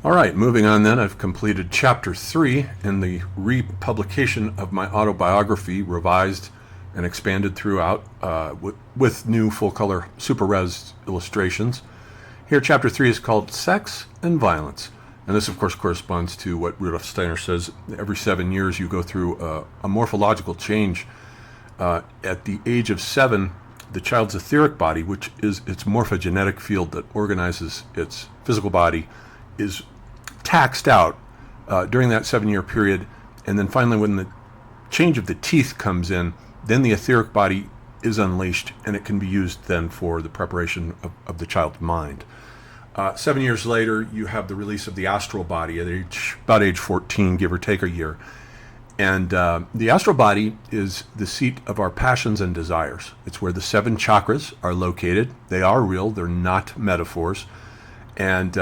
All right, moving on then. I've completed chapter 3 in the republication of my autobiography, revised and expanded throughout with new full-color super res illustrations. Here, chapter 3 is called Sex and Violence. And this, of course, corresponds to what Rudolf Steiner says. Every 7 years you go through a morphological change. At the age of 7, the child's etheric body, which is its morphogenetic field that organizes its physical body, is taxed out during that 7-year period. And then finally, when the change of the teeth comes in, then the etheric body is unleashed, and it can be used then for the preparation of the child's mind. 7 years later, you have the release of the astral body at about age 14, give or take a year. And the astral body is the seat of our passions and desires. It's where the 7 chakras are located. They are real. They're not metaphors. And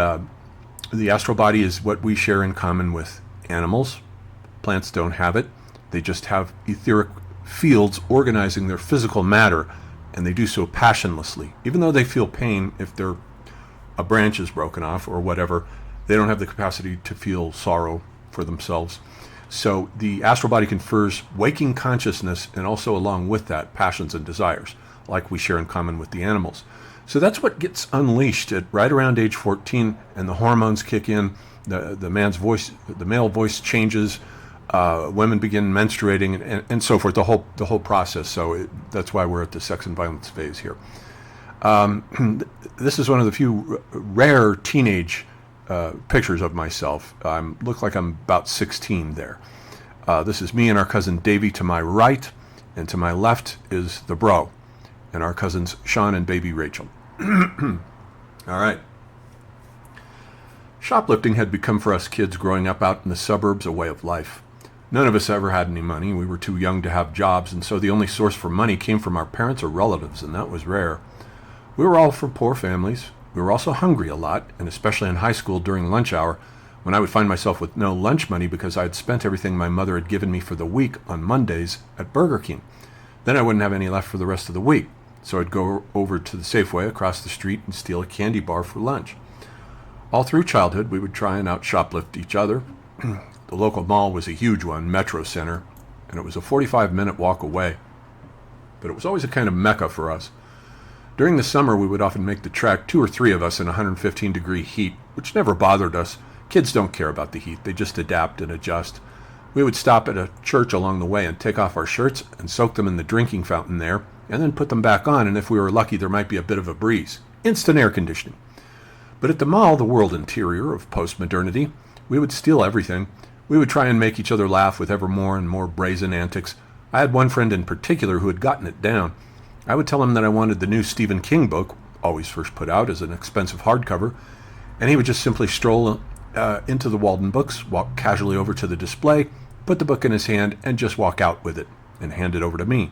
the astral body is what we share in common with animals. Plants don't have it. They just have etheric fields organizing their physical matter, and they do so passionlessly. Even though they feel pain if a branch is broken off or whatever, they don't have the capacity to feel sorrow for themselves. So the astral body confers waking consciousness, and also along with that, passions and desires, like we share in common with the animals. So that's what gets unleashed at right around age 14, and the hormones kick in. The male voice changes. Women begin menstruating, and so forth. The whole process. So that's why we're at the sex and violence phase here. This is one of the few rare teenage pictures of myself. I look like I'm about 16 there. This is me and our cousin Davy to my right, and to my left is the bro, and our cousins Sean and baby Rachel. All right. Shoplifting had become for us kids growing up out in the suburbs a way of life. None of us ever had any money. We were too young to have jobs, and so the only source for money came from our parents or relatives, and that was rare. We were all from poor families. We were also hungry a lot, and especially in high school during lunch hour, when I would find myself with no lunch money because I had spent everything my mother had given me for the week on Mondays at Burger King. Then I wouldn't have any left for the rest of the week, so I'd go over to the Safeway across the street and steal a candy bar for lunch. All through childhood, we would try and out-shoplift each other. The local mall was a huge one, Metro Center, and it was a 45-minute walk away. But it was always a kind of mecca for us. During the summer, we would often make the trek, 2 or 3 of us in 115-degree heat, which never bothered us. Kids don't care about the heat. They just adapt and adjust. We would stop at a church along the way and take off our shirts and soak them in the drinking fountain there, and then put them back on, and if we were lucky, there might be a bit of a breeze. Instant air conditioning. But at the mall, the world interior of post-modernity, we would steal everything. We would try and make each other laugh with ever more and more brazen antics. I had one friend in particular who had gotten it down. I would tell him that I wanted the new Stephen King book, always first put out as an expensive hardcover, and he would just simply stroll into the Walden Books, walk casually over to the display, put the book in his hand, and just walk out with it, and hand it over to me.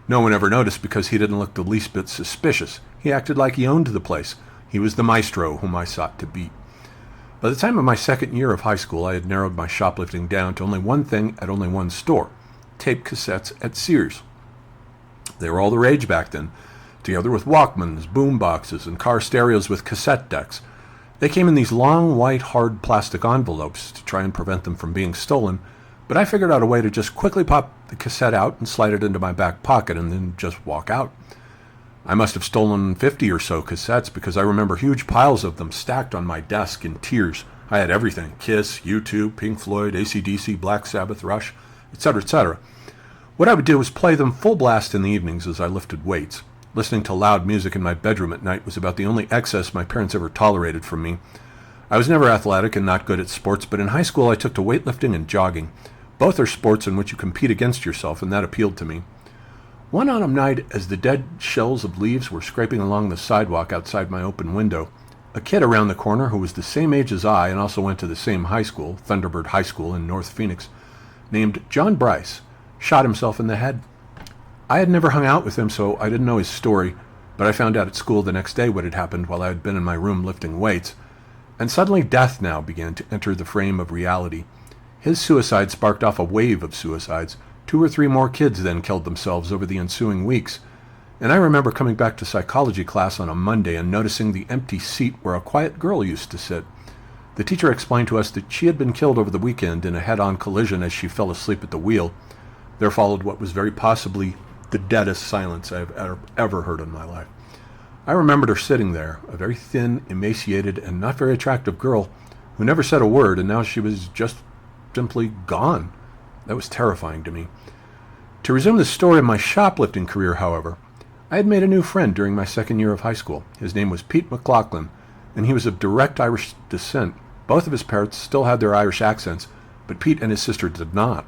No one ever noticed because he didn't look the least bit suspicious. He acted like he owned the place. He was the maestro whom I sought to beat. By the time of my second year of high school, I had narrowed my shoplifting down to only one thing at only one store: tape cassettes at Sears. They were all the rage back then, together with Walkmans, boom boxes, and car stereos with cassette decks. They came in these long, white, hard plastic envelopes to try and prevent them from being stolen, but I figured out a way to just quickly pop the cassette out and slide it into my back pocket and then just walk out. I must have stolen 50 or so cassettes because I remember huge piles of them stacked on my desk in tiers. I had everything: Kiss, U2, Pink Floyd, AC/DC, Black Sabbath, Rush, etc., etc. What I would do was play them full blast in the evenings as I lifted weights. Listening to loud music in my bedroom at night was about the only excess my parents ever tolerated from me. I was never athletic and not good at sports, but in high school I took to weightlifting and jogging. Both are sports in which you compete against yourself, and that appealed to me. One autumn night, as the dead shells of leaves were scraping along the sidewalk outside my open window, a kid around the corner who was the same age as I and also went to the same high school, Thunderbird High School in North Phoenix, named John Bryce, shot himself in the head. I had never hung out with him, so I didn't know his story, but I found out at school the next day what had happened while I had been in my room lifting weights, and suddenly death now began to enter the frame of reality. His suicide sparked off a wave of suicides. 2 or 3 more kids then killed themselves over the ensuing weeks, and I remember coming back to psychology class on a Monday and noticing the empty seat where a quiet girl used to sit. The teacher explained to us that she had been killed over the weekend in a head-on collision as she fell asleep at the wheel. There followed what was very possibly the deadest silence I have ever heard in my life. I remembered her sitting there, a very thin, emaciated, and not very attractive girl who never said a word, and now she was just simply gone. That was terrifying to me. To resume the story of my shoplifting career, however, I had made a new friend during my second year of high school. His name was Pete McLaughlin, and he was of direct Irish descent. Both of his parents still had their Irish accents, but Pete and his sister did not.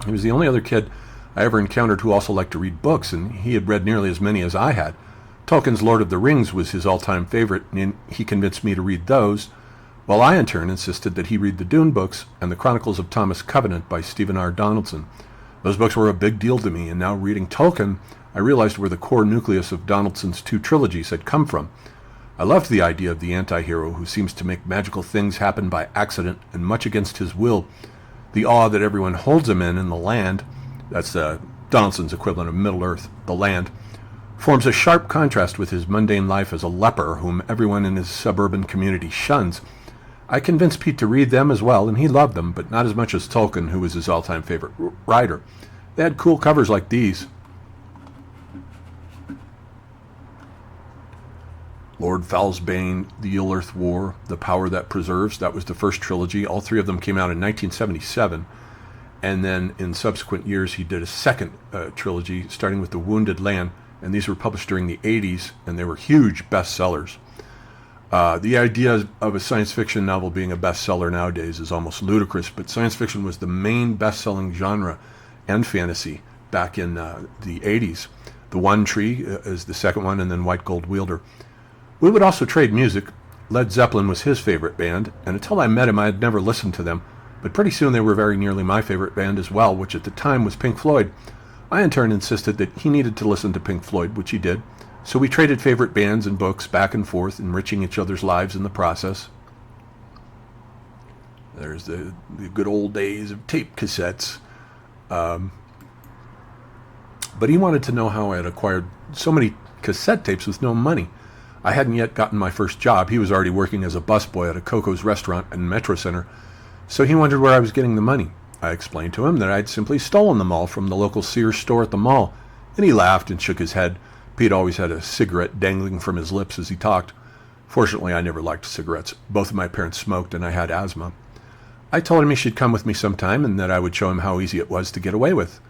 He was the only other kid I ever encountered who also liked to read books, and he had read nearly as many as I had. Tolkien's Lord of the Rings was his all-time favorite, and he convinced me to read those, while I in turn insisted that he read the Dune books and the Chronicles of Thomas Covenant by Stephen R. Donaldson. Those books were a big deal to me, and now reading Tolkien, I realized where the core nucleus of Donaldson's two trilogies had come from. I loved the idea of the anti-hero who seems to make magical things happen by accident and much against his will. The awe that everyone holds him in the land, that's Donaldson's equivalent of Middle-earth, the land, forms a sharp contrast with his mundane life as a leper whom everyone in his suburban community shuns. I convinced Pete to read them as well, and he loved them, but not as much as Tolkien, who was his all-time favorite writer. They had cool covers like these. Lord Falsbane, The Ill-Earth War, The Power That Preserves. That was the first trilogy. All three of them came out in 1977. And then in subsequent years, he did a second trilogy, starting with The Wounded Land. And these were published during the 80s, and they were huge bestsellers. The idea of a science fiction novel being a bestseller nowadays is almost ludicrous, but science fiction was the main best-selling genre and fantasy back in the 80s. The One Tree is the second one, and then White Gold Wielder. We would also trade music. Led Zeppelin was his favorite band, and until I met him, I had never listened to them, but pretty soon they were very nearly my favorite band as well, which at the time was Pink Floyd. I in turn insisted that he needed to listen to Pink Floyd, which he did, so we traded favorite bands and books back and forth, enriching each other's lives in the process. There's the good old days of tape cassettes. But he wanted to know how I had acquired so many cassette tapes with no money. I hadn't yet gotten my first job. He was already working as a busboy at a Coco's restaurant in Metro Center, so he wondered where I was getting the money. I explained to him that I'd simply stolen them all from the local Sears store at the mall, and he laughed and shook his head. Pete always had a cigarette dangling from his lips as he talked. Fortunately, I never liked cigarettes. Both of my parents smoked, and I had asthma. I told him he should come with me sometime and that I would show him how easy it was to get away with.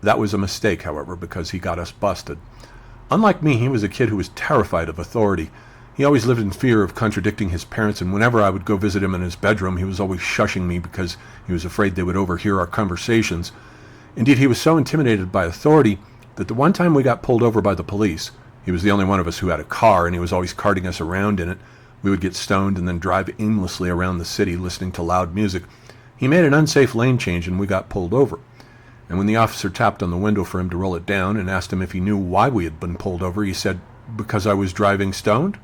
That was a mistake, however, because he got us busted. Unlike me, he was a kid who was terrified of authority. He always lived in fear of contradicting his parents, and whenever I would go visit him in his bedroom, he was always shushing me because he was afraid they would overhear our conversations. Indeed, he was so intimidated by authority that the one time we got pulled over by the police, he was the only one of us who had a car, and he was always carting us around in it. We would get stoned and then drive aimlessly around the city listening to loud music. He made an unsafe lane change, and we got pulled over. And when the officer tapped on the window for him to roll it down and asked him if he knew why we had been pulled over, he said, "Because I was driving stoned?"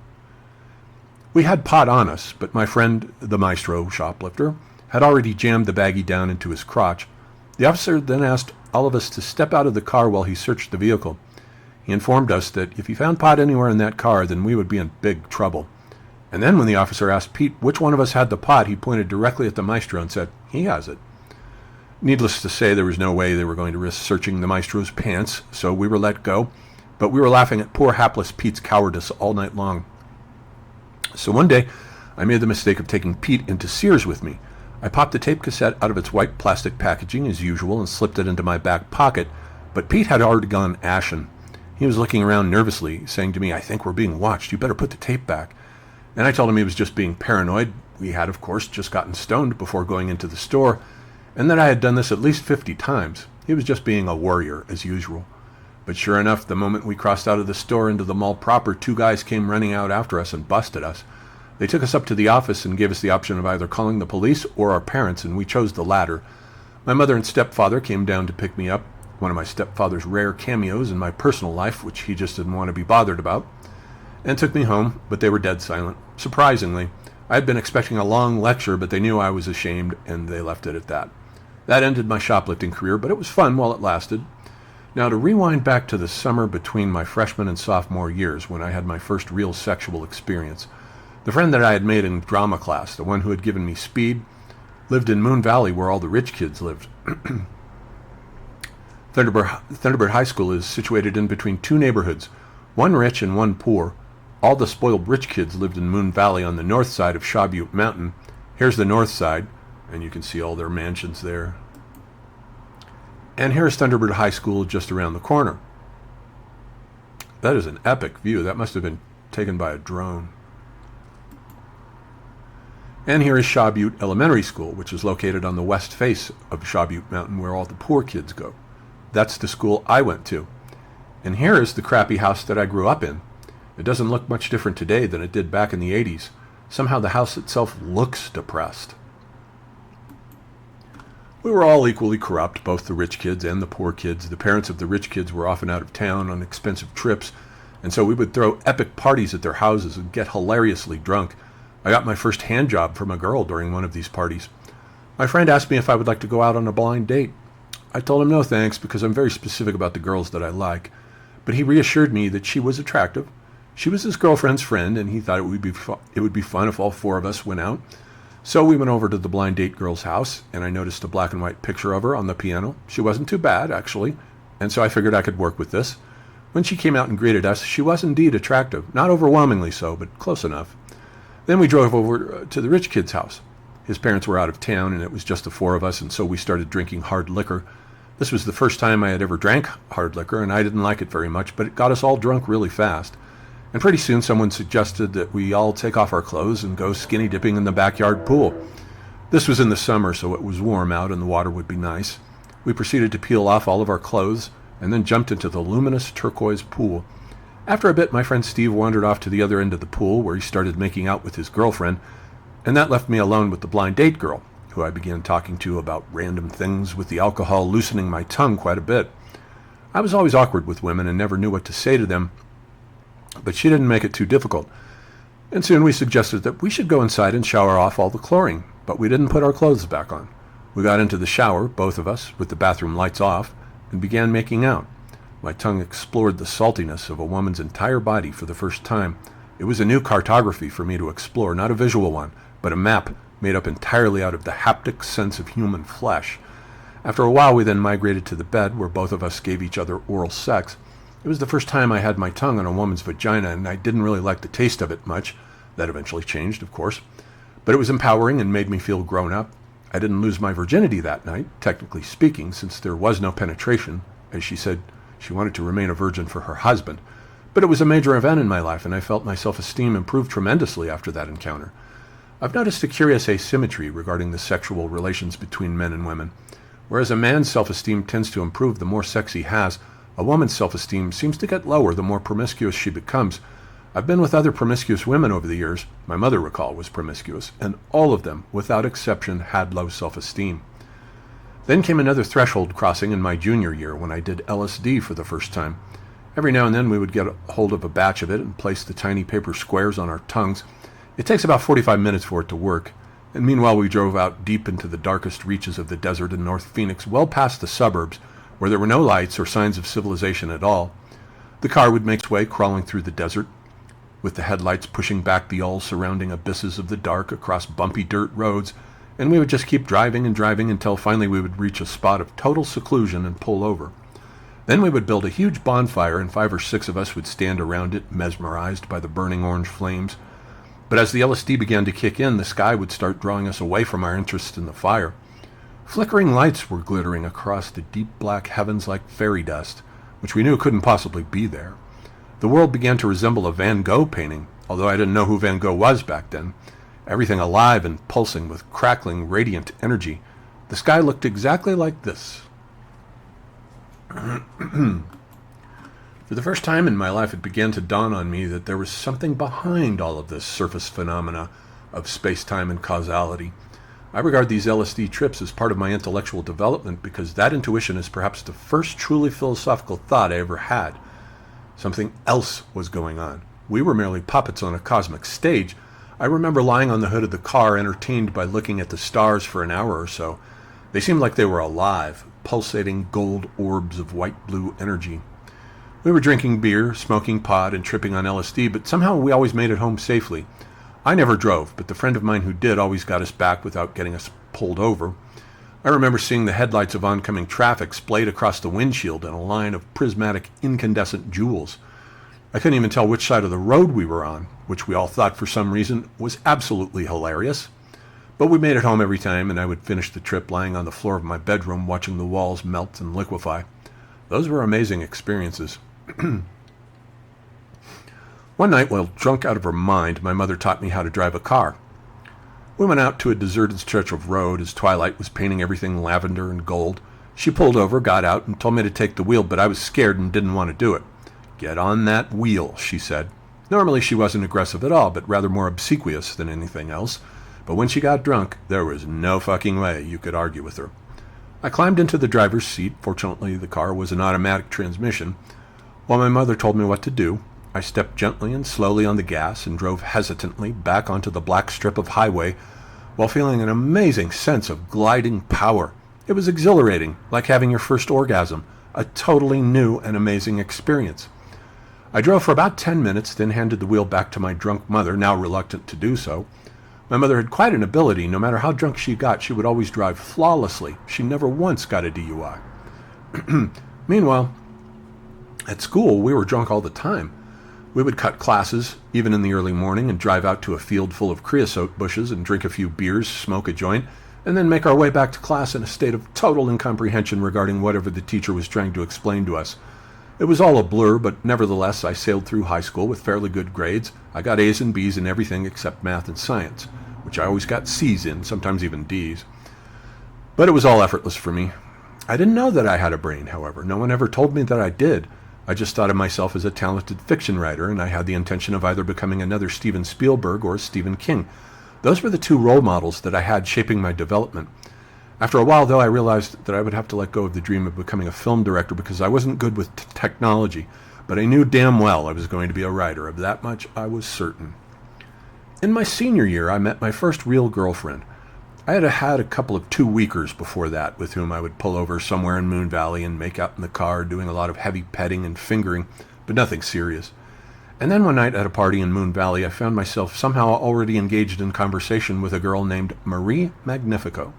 We had pot on us, but my friend, the maestro shoplifter, had already jammed the baggie down into his crotch. The officer then asked all of us to step out of the car while he searched the vehicle. He informed us that if he found pot anywhere in that car, then we would be in big trouble. And then when the officer asked Pete which one of us had the pot, he pointed directly at the maestro and said, "He has it." Needless to say, there was no way they were going to risk searching the maestro's pants, so we were let go, but we were laughing at poor hapless Pete's cowardice all night long. So one day, I made the mistake of taking Pete into Sears with me. I popped the tape cassette out of its white plastic packaging as usual and slipped it into my back pocket, but Pete had already gone ashen. He was looking around nervously, saying to me, "I think we're being watched. You better put the tape back." And I told him he was just being paranoid. We had, of course, just gotten stoned before going into the store, and that I had done this at least 50 times. He was just being a warrior, as usual. But sure enough, the moment we crossed out of the store into the mall proper, two guys came running out after us and busted us. They took us up to the office and gave us the option of either calling the police or our parents, and we chose the latter. My mother and stepfather came down to pick me up, one of my stepfather's rare cameos in my personal life, which he just didn't want to be bothered about, and took me home, but they were dead silent. Surprisingly, I had been expecting a long lecture, but they knew I was ashamed, and they left it at that. That ended my shoplifting career, but it was fun while it lasted. Now, to rewind back to the summer between my freshman and sophomore years, when I had my first real sexual experience, The friend that I had made in drama class, the one who had given me speed, lived in Moon Valley where all the rich kids lived. Thunderbird High School is situated in between two neighborhoods, one rich and one poor. All the spoiled rich kids lived in Moon Valley on the north side of Shaw Butte Mountain. Here's the north side, and you can see all their mansions there. And here's Thunderbird High School just around the corner. That is an epic view. That must have been taken by a drone. And here is Shaw Butte Elementary School, which is located on the west face of Shaw Butte Mountain where all the poor kids go. That's the school I went to. And here is the crappy house that I grew up in. It doesn't look much different today than it did back in the 80s. Somehow the house itself looks depressed. We were all equally corrupt, both the rich kids and the poor kids. The parents of the rich kids were often out of town on expensive trips, and so we would throw epic parties at their houses and get hilariously drunk. I got my first hand job from a girl during one of these parties. My friend asked me if I would like to go out on a blind date. I told him no thanks because I'm very specific about the girls that I like, but he reassured me that she was attractive. She was his girlfriend's friend, and he thought it would be fun if all four of us went out. So we went over to the blind date girl's house, and I noticed a black and white picture of her on the piano. She wasn't too bad, actually, and so I figured I could work with this. When she came out and greeted us, she was indeed attractive. Not overwhelmingly so, but close enough. Then we drove over to the rich kid's house. His parents were out of town, and it was just the four of us, and so we started drinking hard liquor. This was the first time I had ever drank hard liquor, and I didn't like it very much, but it got us all drunk really fast. And pretty soon someone suggested that we all take off our clothes and go skinny dipping in the backyard pool. This was in the summer, so it was warm out and the water would be nice. We proceeded to peel off all of our clothes and then jumped into the luminous turquoise pool. After a bit, my friend Steve wandered off to the other end of the pool where he started making out with his girlfriend, and that left me alone with the blind date girl, who I began talking to about random things, with the alcohol loosening my tongue quite a bit. I was always awkward with women and never knew what to say to them, but she didn't make it too difficult. And soon we suggested that we should go inside and shower off all the chlorine, but we didn't put our clothes back on. We got into the shower, both of us, with the bathroom lights off, and began making out. My tongue explored the saltiness of a woman's entire body for the first time. It was a new cartography for me to explore, not a visual one, but a map made up entirely out of the haptic sense of human flesh. After a while, we then migrated to the bed, where both of us gave each other oral sex. It was the first time I had my tongue on a woman's vagina, and I didn't really like the taste of it much. That eventually changed, of course. But it was empowering and made me feel grown up. I didn't lose my virginity that night, technically speaking, since there was no penetration, as she said she wanted to remain a virgin for her husband. But it was a major event in my life, and I felt my self-esteem improve tremendously after that encounter. I've noticed a curious asymmetry regarding the sexual relations between men and women. Whereas a man's self-esteem tends to improve the more sex he has, a woman's self-esteem seems to get lower the more promiscuous she becomes. I've been with other promiscuous women over the years. My mother, recall, was promiscuous, and all of them, without exception, had low self-esteem. Then came another threshold crossing in my junior year when I did LSD for the first time. Every now and then we would get a hold of a batch of it and place the tiny paper squares on our tongues. It takes about 45 minutes for it to work, and meanwhile we drove out deep into the darkest reaches of the desert in North Phoenix, well past the suburbs, where there were no lights or signs of civilization at all. The car would make its way crawling through the desert, with the headlights pushing back the all-surrounding abysses of the dark across bumpy dirt roads, and we would just keep driving and driving until finally we would reach a spot of total seclusion and pull over. Then we would build a huge bonfire, and 5 or 6 of us would stand around it, mesmerized by the burning orange flames. But as the LSD began to kick in, the sky would start drawing us away from our interest in the fire. Flickering lights were glittering across the deep black heavens like fairy dust, which we knew couldn't possibly be there. The world began to resemble a Van Gogh painting, although I didn't know who Van Gogh was back then. Everything alive and pulsing with crackling, radiant energy. The sky looked exactly like this. For the first time in my life, it began to dawn on me that there was something behind all of this surface phenomena of space-time and causality. I regard these LSD trips as part of my intellectual development because that intuition is perhaps the first truly philosophical thought I ever had. Something else was going on. We were merely puppets on a cosmic stage. I remember lying on the hood of the car, entertained by looking at the stars for an hour or so. They seemed like they were alive, pulsating gold orbs of white-blue energy. We were drinking beer, smoking pot, and tripping on LSD, but somehow we always made it home safely. I never drove, but the friend of mine who did always got us back without getting us pulled over. I remember seeing the headlights of oncoming traffic splayed across the windshield in a line of prismatic incandescent jewels. I couldn't even tell which side of the road we were on, which we all thought for some reason was absolutely hilarious. But we made it home every time, and I would finish the trip lying on the floor of my bedroom watching the walls melt and liquefy. Those were amazing experiences. One night, while drunk out of her mind, my mother taught me how to drive a car. We went out to a deserted stretch of road as twilight was painting everything lavender and gold. She pulled over, got out, and told me to take the wheel, but I was scared and didn't want to do it. "Get on that wheel," she said. Normally she wasn't aggressive at all, but rather more obsequious than anything else. But when she got drunk, there was no fucking way you could argue with her. I climbed into the driver's seat. Fortunately, the car was an automatic transmission. While my mother told me what to do, I stepped gently and slowly on the gas and drove hesitantly back onto the black strip of highway while feeling an amazing sense of gliding power. It was exhilarating, like having your first orgasm, a totally new and amazing experience. I drove for about 10 minutes, then handed the wheel back to my drunk mother, now reluctant to do so. My mother had quite an ability. No matter how drunk she got, she would always drive flawlessly. She never once got a DUI. Meanwhile, at school, we were drunk all the time. We would cut classes, even in the early morning, and drive out to a field full of creosote bushes and drink a few beers, smoke a joint, and then make our way back to class in a state of total incomprehension regarding whatever the teacher was trying to explain to us. It was all a blur, but nevertheless, I sailed through high school with fairly good grades. I got A's and B's in everything except math and science, which I always got C's in, sometimes even D's. But it was all effortless for me. I didn't know that I had a brain, however. No one ever told me that I did. I just thought of myself as a talented fiction writer, and I had the intention of either becoming another Steven Spielberg or Stephen King. Those were the two role models that I had shaping my development. After a while, though, I realized that I would have to let go of the dream of becoming a film director because I wasn't good with technology, but I knew damn well I was going to be a writer. Of that much, I was certain. In my senior year, I met my first real girlfriend. I had a couple of two-weekers before that with whom I would pull over somewhere in Moon Valley and make out in the car, doing a lot of heavy petting and fingering, but nothing serious. And then one night at a party in Moon Valley, I found myself somehow already engaged in conversation with a girl named Marie Magnifico.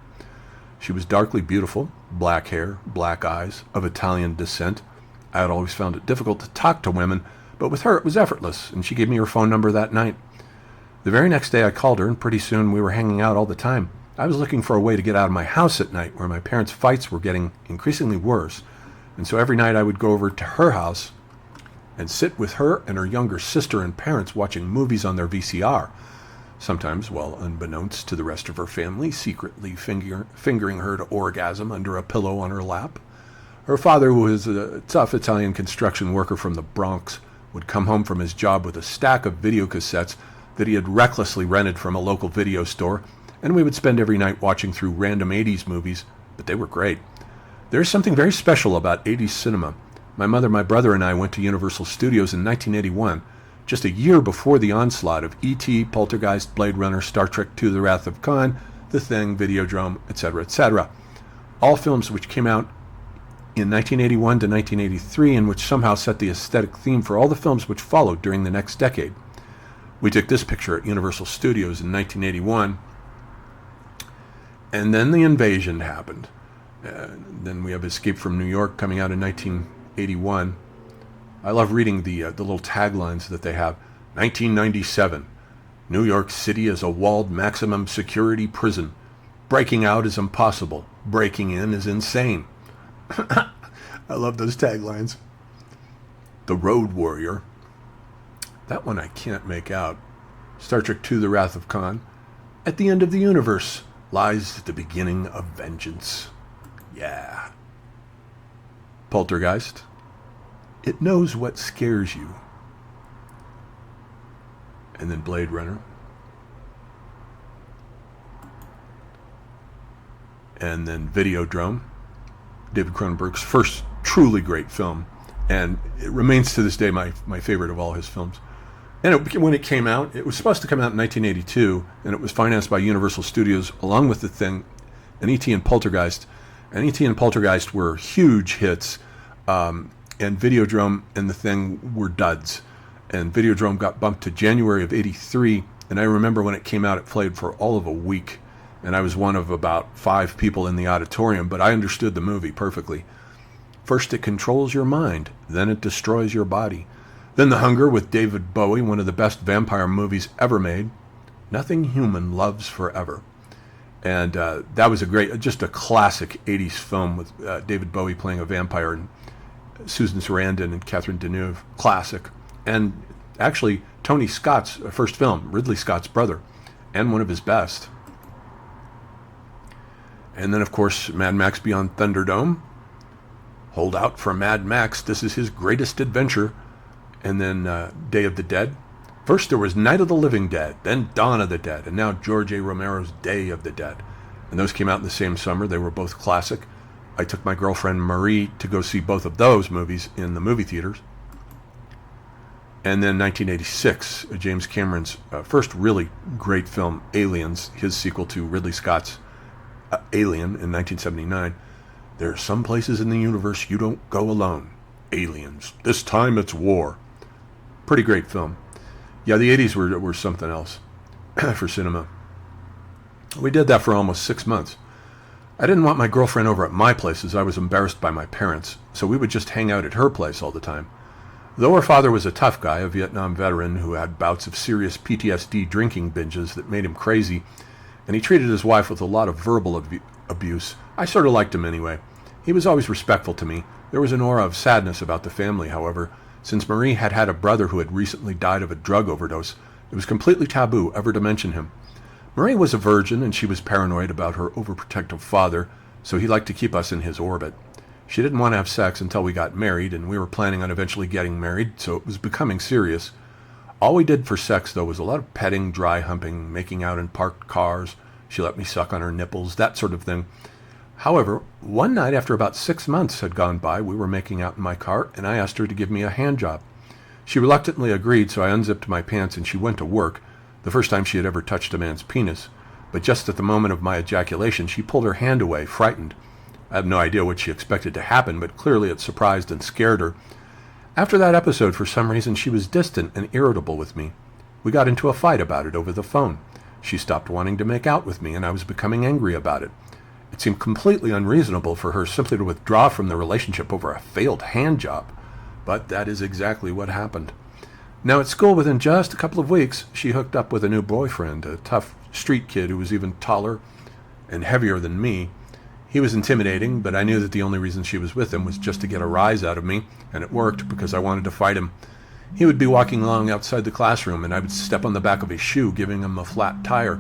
She was darkly beautiful, black hair, black eyes, of Italian descent. I had always found it difficult to talk to women, but with her it was effortless, and she gave me her phone number that night. The very next day I called her, and pretty soon we were hanging out all the time. I was looking for a way to get out of my house at night, where my parents' fights were getting increasingly worse, and so every night I would go over to her house and sit with her and her younger sister and parents watching movies on their VCR. Sometimes, well, unbeknownst to the rest of her family, secretly fingering her to orgasm under a pillow on her lap. Her father, who was a tough Italian construction worker from the Bronx, would come home from his job with a stack of videocassettes that he had recklessly rented from a local video store, and we would spend every night watching through random 80s movies, but they were great. There's something very special about 80s cinema. My mother, my brother, and I went to Universal Studios in 1981, just a year before the onslaught of E.T., Poltergeist, Blade Runner, Star Trek II, The Wrath of Khan, The Thing, Videodrome, etc., etc. All films which came out in 1981 to 1983 and which somehow set the aesthetic theme for all the films which followed during the next decade. We took this picture at Universal Studios in 1981, and then the invasion happened. Then we have Escape from New York coming out in 1981. I love reading the little taglines that they have. 1997, New York City is a walled maximum security prison. Breaking out is impossible. Breaking in is insane. I love those taglines. The Road Warrior. That one I can't make out. Star Trek II, The Wrath of Khan. At the end of the universe lies the beginning of vengeance. Yeah. Poltergeist. It knows what scares you. And then Blade Runner. And then Videodrome. David Cronenberg's first truly great film. And it remains to this day my favorite of all his films. And when it came out, it was supposed to come out in 1982, and it was financed by Universal Studios along with The Thing and E.T. and Poltergeist. And E.T. and Poltergeist were huge hits. And Videodrome and The Thing were duds. And Videodrome got bumped to January of 83, And I remember when it came out, it played for all of a week. And I was one of about 5 people in the auditorium, but I understood the movie perfectly. First, it controls your mind. Then it destroys your body. Then The Hunger with David Bowie, one of the best vampire movies ever made. Nothing Human Loves Forever. And that was just a classic 80s film with David Bowie playing a vampire and Susan Sarandon and Catherine Deneuve. Classic. And actually, Tony Scott's first film, Ridley Scott's brother, and one of his best. And then, of course, Mad Max Beyond Thunderdome. Hold out for Mad Max. This is his greatest adventure. And then Day of the Dead. First there was Night of the Living Dead, then Dawn of the Dead, and now George A. Romero's Day of the Dead. And those came out in the same summer. They were both classic. I took my girlfriend Marie to go see both of those movies in the movie theaters. And then 1986, James Cameron's first really great film, Aliens, his sequel to Ridley Scott's Alien in 1979. There are some places in the universe you don't go alone. Aliens. This time it's war. Pretty great film. Yeah, the 80s were something else for cinema. We did that for almost 6 months. I didn't want my girlfriend over at my place as I was embarrassed by my parents, so we would just hang out at her place all the time. Though her father was a tough guy, a Vietnam veteran who had bouts of serious PTSD drinking binges that made him crazy, and he treated his wife with a lot of verbal abuse, I sort of liked him anyway. He was always respectful to me. There was an aura of sadness about the family, however. Since Marie had had a brother who had recently died of a drug overdose, it was completely taboo ever to mention him. Marie was a virgin, and she was paranoid about her overprotective father, so he liked to keep us in his orbit. She didn't want to have sex until we got married, and we were planning on eventually getting married, so it was becoming serious. All we did for sex, though, was a lot of petting, dry humping, making out in parked cars. She let me suck on her nipples, that sort of thing. However, one night after about 6 months had gone by, we were making out in my car, and I asked her to give me a hand job. She reluctantly agreed, so I unzipped my pants and she went to work, the first time she had ever touched a man's penis. But just at the moment of my ejaculation, she pulled her hand away, frightened. I have no idea what she expected to happen, but clearly it surprised and scared her. After that episode, for some reason, she was distant and irritable with me. We got into a fight about it over the phone. She stopped wanting to make out with me, and I was becoming angry about it. It seemed completely unreasonable for her simply to withdraw from the relationship over a failed hand job. But that is exactly what happened. Now at school, within just a couple of weeks, she hooked up with a new boyfriend, a tough street kid who was even taller and heavier than me. He was intimidating, but I knew that the only reason she was with him was just to get a rise out of me, and it worked because I wanted to fight him. He would be walking along outside the classroom, and I would step on the back of his shoe, giving him a flat tire.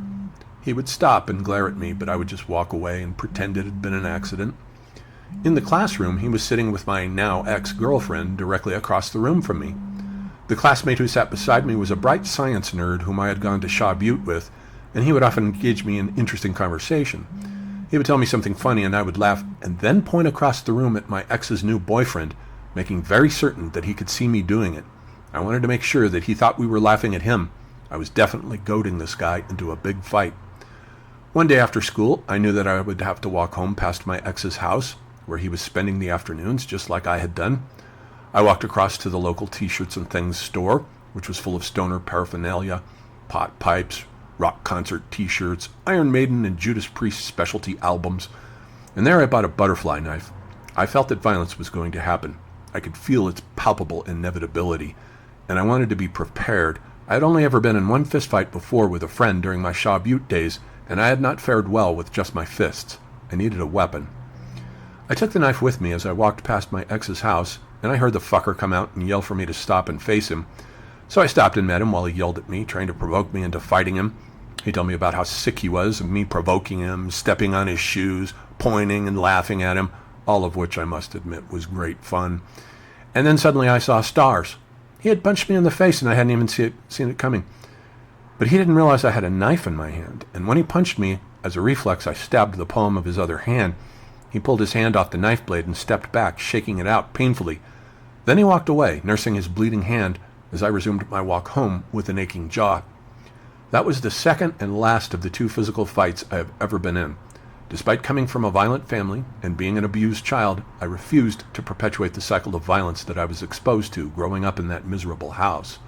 He would stop and glare at me, but I would just walk away and pretend it had been an accident. In the classroom, he was sitting with my now ex-girlfriend directly across the room from me. The classmate who sat beside me was a bright science nerd whom I had gone to Shaw Butte with, and he would often engage me in interesting conversation. He would tell me something funny, and I would laugh, and then point across the room at my ex's new boyfriend, making very certain that he could see me doing it. I wanted to make sure that he thought we were laughing at him. I was definitely goading this guy into a big fight. One day after school, I knew that I would have to walk home past my ex's house, where he was spending the afternoons, just like I had done. I walked across to the local T-shirts and things store, which was full of stoner paraphernalia, pot pipes, rock concert T-shirts, Iron Maiden and Judas Priest specialty albums, and there I bought a butterfly knife. I felt that violence was going to happen. I could feel its palpable inevitability, and I wanted to be prepared. I had only ever been in one fistfight before with a friend during my Shaw Butte days, and I had not fared well with just my fists. I needed a weapon. I took the knife with me as I walked past my ex's house, and I heard the fucker come out and yell for me to stop and face him. So I stopped and met him while he yelled at me, trying to provoke me into fighting him. He told me about how sick he was of me provoking him, stepping on his shoes, pointing and laughing at him, all of which I must admit was great fun. And then suddenly I saw stars. He had punched me in the face and I hadn't even seen it coming. But he didn't realize I had a knife in my hand, and when he punched me, as a reflex, I stabbed the palm of his other hand. He pulled his hand off the knife blade and stepped back, shaking it out painfully. Then he walked away, nursing his bleeding hand, as I resumed my walk home with an aching jaw. That was the second and last of the 2 physical fights I have ever been in. Despite coming from a violent family and being an abused child, I refused to perpetuate the cycle of violence that I was exposed to growing up in that miserable house.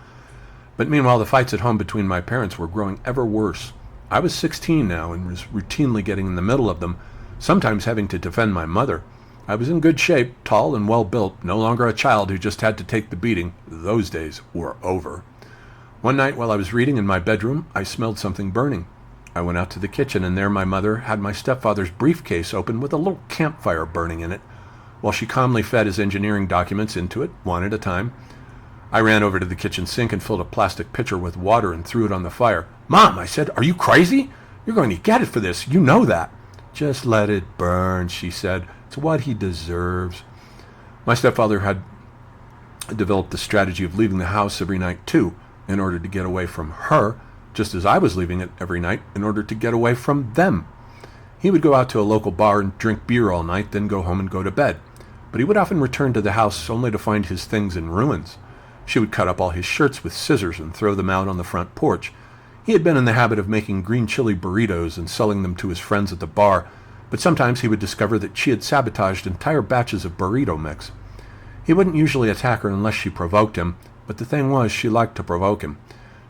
But meanwhile, the fights at home between my parents were growing ever worse. I was 16 now and was routinely getting in the middle of them, sometimes having to defend my mother. I was in good shape, tall and well built, no longer a child who just had to take the beating. Those days were over. One night while I was reading in my bedroom, I smelled something burning. I went out to the kitchen, and there my mother had my stepfather's briefcase open with a little campfire burning in it, while she calmly fed his engineering documents into it, one at a time. I ran over to the kitchen sink and filled a plastic pitcher with water and threw it on the fire. "Mom," I said, "are you crazy? You're going to get it for this. You know that." "Just let it burn," she said. "It's what he deserves." My stepfather had developed the strategy of leaving the house every night, too, in order to get away from her, just as I was leaving it every night in order to get away from them. He would go out to a local bar and drink beer all night, then go home and go to bed. But he would often return to the house only to find his things in ruins. She would cut up all his shirts with scissors and throw them out on the front porch. He had been in the habit of making green chili burritos and selling them to his friends at the bar, but sometimes he would discover that she had sabotaged entire batches of burrito mix. He wouldn't usually attack her unless she provoked him, but the thing was, she liked to provoke him.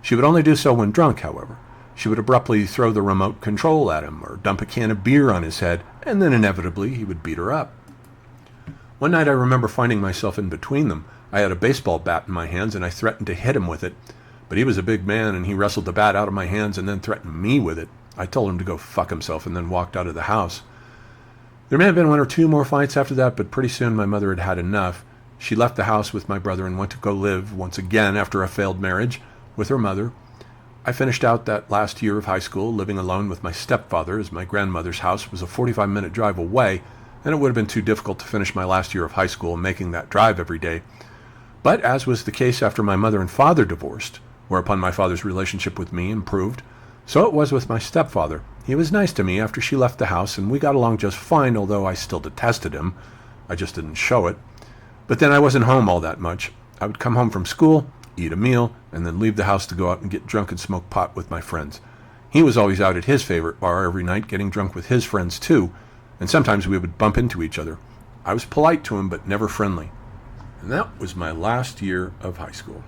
She would only do so when drunk, however. She would abruptly throw the remote control at him or dump a can of beer on his head, and then inevitably he would beat her up. One night I remember finding myself in between them. I had a baseball bat in my hands, and I threatened to hit him with it. But he was a big man, and he wrestled the bat out of my hands and then threatened me with it. I told him to go fuck himself and then walked out of the house. There may have been one or two more fights after that, but pretty soon my mother had had enough. She left the house with my brother and went to go live, once again after a failed marriage, with her mother. I finished out that last year of high school living alone with my stepfather, as my grandmother's house was a 45-minute drive away, and it would have been too difficult to finish my last year of high school making that drive every day. But as was the case after my mother and father divorced, whereupon my father's relationship with me improved, so it was with my stepfather. He was nice to me after she left the house, and we got along just fine, although I still detested him. I just didn't show it. But then I wasn't home all that much. I would come home from school, eat a meal, and then leave the house to go out and get drunk and smoke pot with my friends. He was always out at his favorite bar every night getting drunk with his friends too, and sometimes we would bump into each other. I was polite to him, but never friendly. And that was my last year of high school.